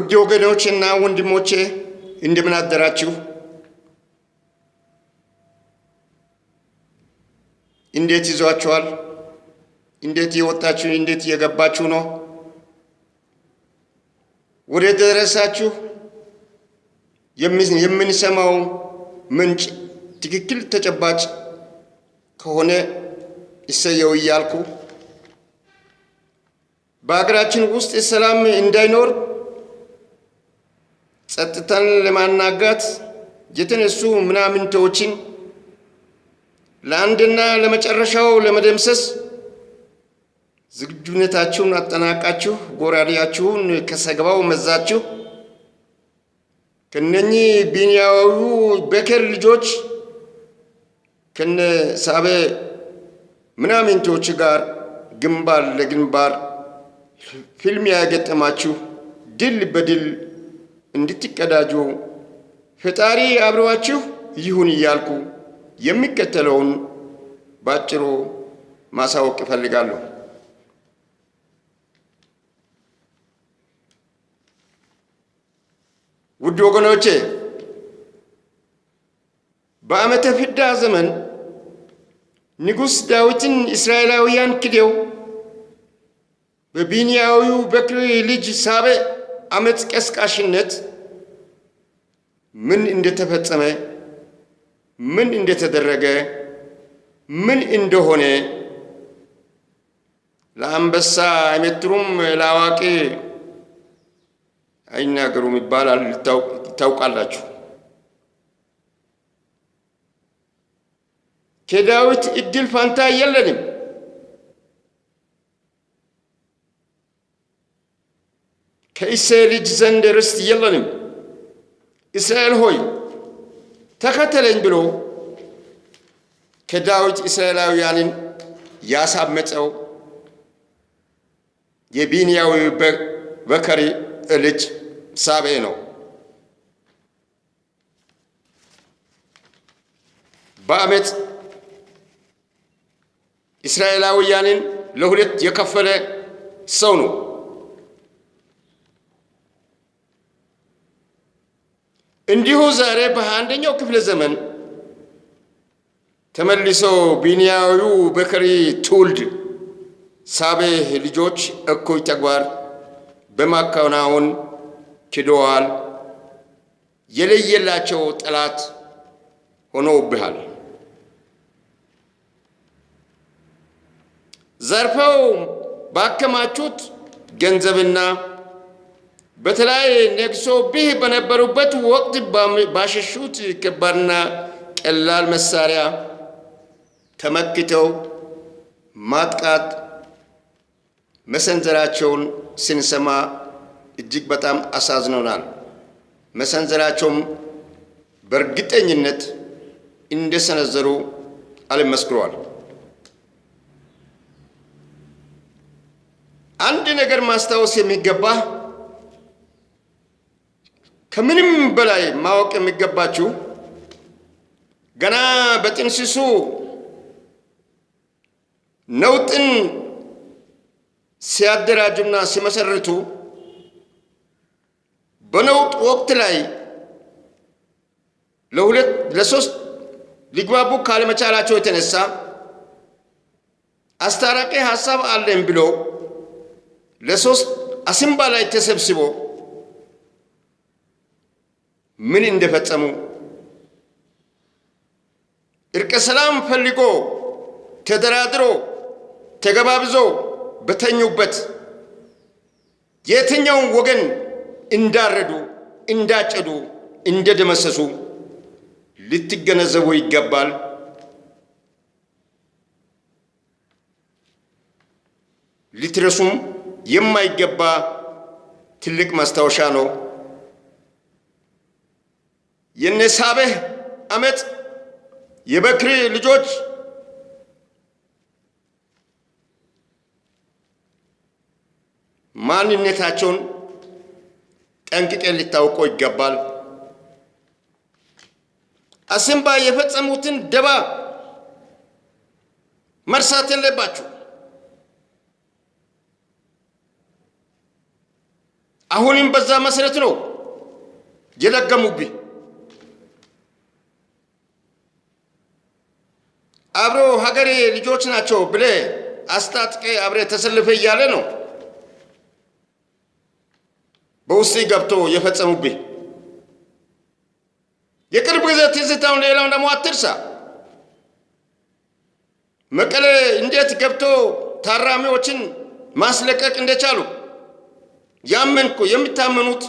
ውድ ወገኖቼና ወንድሞቼ እንደምን አደራችሁ? እንዴት ይዟችኋል? እንዴት እየወጣችሁ እንዴት እየገባችሁ ነው? ወደ ደረሳችሁ የምንሰማው ምንጭ ትክክል ተጨባጭ ከሆነ ይሰየው እያልኩ በአገራችን ውስጥ ሰላም እንዳይኖር ጸጥታን ለማናጋት የተነሱ ምናምንቶችን ለአንድና ለመጨረሻው ለመደምሰስ ዝግጁነታችሁን አጠናቃችሁ ጎራዴያችሁን ከሰገባው መዛችሁ ከነኚህ ቢንያዊው በከር ልጆች ከነ ሳቤ ምናምንቶች ጋር ግንባር ለግንባር ፍልሚያ ያገጠማችሁ ድል በድል እንድትቀዳጁ ፈጣሪ አብረዋችሁ ይሁን እያልኩ የሚከተለውን ባጭሩ ማሳወቅ እፈልጋለሁ። ውድ ወገኖቼ በዓመተ ፍዳ ዘመን ንጉሥ ዳዊትን እስራኤላውያን ክደው በቢንያዊው በክር ልጅ ሳቤ ዓመፅ ቀስቃሽነት ምን እንደተፈጸመ ምን እንደተደረገ ምን እንደሆነ ለአንበሳ አይመትሩም ለአዋቂ አይናገሩም ይባላል። ታውቃላችሁ። ከዳዊት እድል ፋንታ የለንም። ከእሴይ ልጅ ዘንድ ርስት የለንም። እስራኤል ሆይ ተከተለኝ ብሎ ከዳዊት እስራኤላውያንን ያሳመፀው የቢንያዊ በከር ልጅ ሳቤ ነው። በዓመፅ እስራኤላውያንን ለሁለት የከፈለ ሰው ነው። እንዲሁ ዛሬ በ21ኛው ክፍለ ዘመን ተመልሶ ቢንያዊው በከር ትውልድ ሳቤ ልጆች እኩይ ተግባር በማከናወን ክደዋል። የለየላቸው ጠላት ሆነውብሃል። ዘርፈው ባከማቹት ገንዘብና በተለይ ነግሶብህ በነበሩበት ወቅት ባሸሹት ከባድና ቀላል መሳሪያ ተመክተው ማጥቃት መሰንዘራቸውን ስንሰማ እጅግ በጣም አሳዝኖናል። መሰንዘራቸውም በእርግጠኝነት እንደሰነዘሩ አልመስክሯል። አንድ ነገር ማስታወስ የሚገባ ከምንም በላይ ማወቅ የሚገባችሁ ገና በጥንስሱ ነውጥን ሲያደራጁና ሲመሰርቱ በነውጥ ወቅት ላይ ለሁለት ለሶስት ሊግባቡ ካለመቻላቸው የተነሳ አስታራቂ ሐሳብ አለን ብሎ ለሶስት አሲምባ ላይ ተሰብስቦ ምን እንደፈጸሙ እርቀ ሰላም ፈልጎ ተደራድሮ ተገባብዞ በተኙበት የትኛውን ወገን እንዳረዱ እንዳጨዱ እንደደመሰሱ ልትገነዘቡ ይገባል። ልትረሱም የማይገባ ትልቅ ማስታወሻ ነው። የነ ሳቤ ዓመፅ የበክር ልጆች ማንነታቸውን ጠንቅቀን ሊታወቁ ይገባል። አሲምባ የፈጸሙትን ደባ መርሳት የለባችሁ። አሁንም በዛ መሰረት ነው የደገሙብኝ። አብሮ ሀገሬ ልጆች ናቸው ብለ አስታጥቄ አብሬ ተሰልፈ እያለ ነው በውስጤ ገብቶ የፈጸሙብኝ። የቅርብ ጊዜ ትዝታውን ሌላውን ደግሞ አትርሳ። መቀሌ እንዴት ገብቶ ታራሚዎችን ማስለቀቅ እንደቻሉ ያመንኩ የሚታመኑት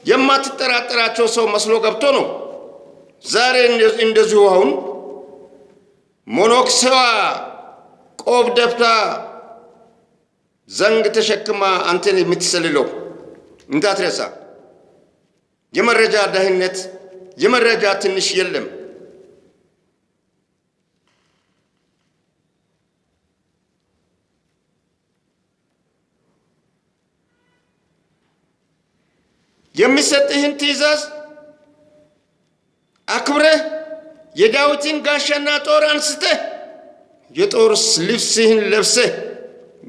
የማትጠራጠራቸው ሰው መስሎ ገብቶ ነው። ዛሬ እንደዚሁ አሁን ሞኖክሰዋ ቆብ ደፍታ ዘንግ ተሸክማ አንተን የምትሰልለው እንዳትረሳ። የመረጃ ደህንነት የመረጃ ትንሽ የለም። የሚሰጥህን ትእዛዝ አክብረህ የዳዊትን ጋሻና ጦር አንስተህ የጦር ልብስህን ለብሰህ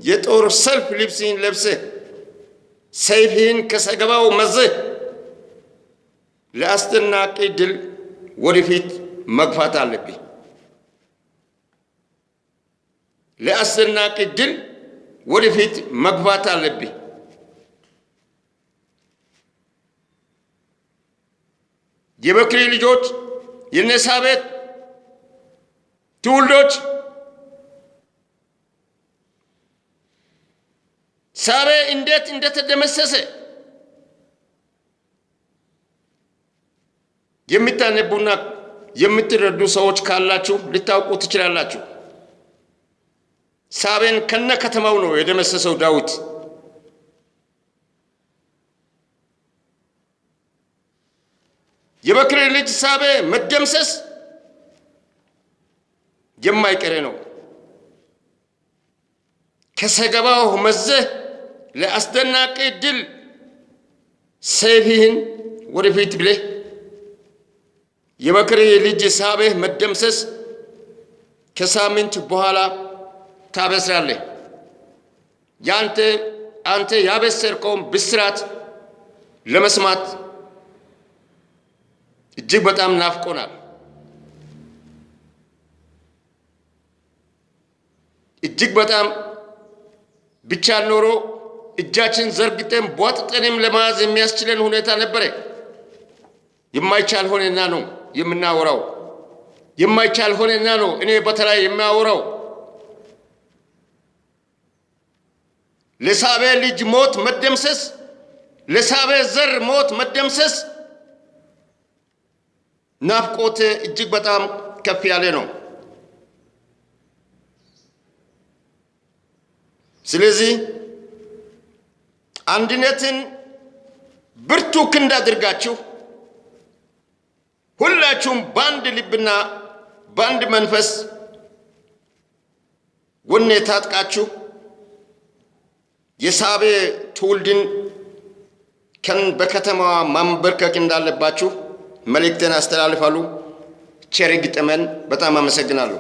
የጦር ሰልፍ ልብስህን ለብሰህ ሰይፍህን ከሰገባው መዘህ ለአስደናቂ ድል ወደፊት መግፋት አለብህ። ለአስደናቂ ድል ወደፊት መግፋት አለብህ። የበክሪ ልጆች የነሳቤት ትውልዶች ሳቤ እንዴት እንደተደመሰሰ የምታነቡና የምትረዱ ሰዎች ካላችሁ ልታውቁ ትችላላችሁ። ሳቤን ከነ ከተማው ነው የደመሰሰው ዳዊት። የበክሪ ልጅ ሳቤ መደምሰስ የማይቀር ነው። ከሰገባው መዘህ ለአስደናቂ ድል ሰይፍህን ወደፊት ብለህ የበክሪ ልጅ ሳቤ መደምሰስ ከሳምንት በኋላ ታበስራለህ። አንተ ያበሰርከውን ብስራት ለመስማት እጅግ በጣም ናፍቆናል። እጅግ በጣም ብቻ ኖሮ እጃችን ዘርግተን ቧጥጠንም ለማያዝ የሚያስችለን ሁኔታ ነበረ። የማይቻል ሆነና ነው የምናወራው። የማይቻል ሆነና ነው እኔ በተለይ የሚያወራው። ለሳቤ ልጅ ሞት መደምሰስ፣ ለሳቤ ዘር ሞት መደምሰስ ናፍቆት እጅግ በጣም ከፍ ያለ ነው። ስለዚህ አንድነትን ብርቱ ክንድ አድርጋችሁ ሁላችሁም በአንድ ልብና በአንድ መንፈስ ወኔ ታጥቃችሁ የሳቤ ትውልድን በከተማዋ ማንበርከክ እንዳለባችሁ መልእክትን አስተላልፋሉ። ቸር ይግጠመን። በጣም አመሰግናለሁ።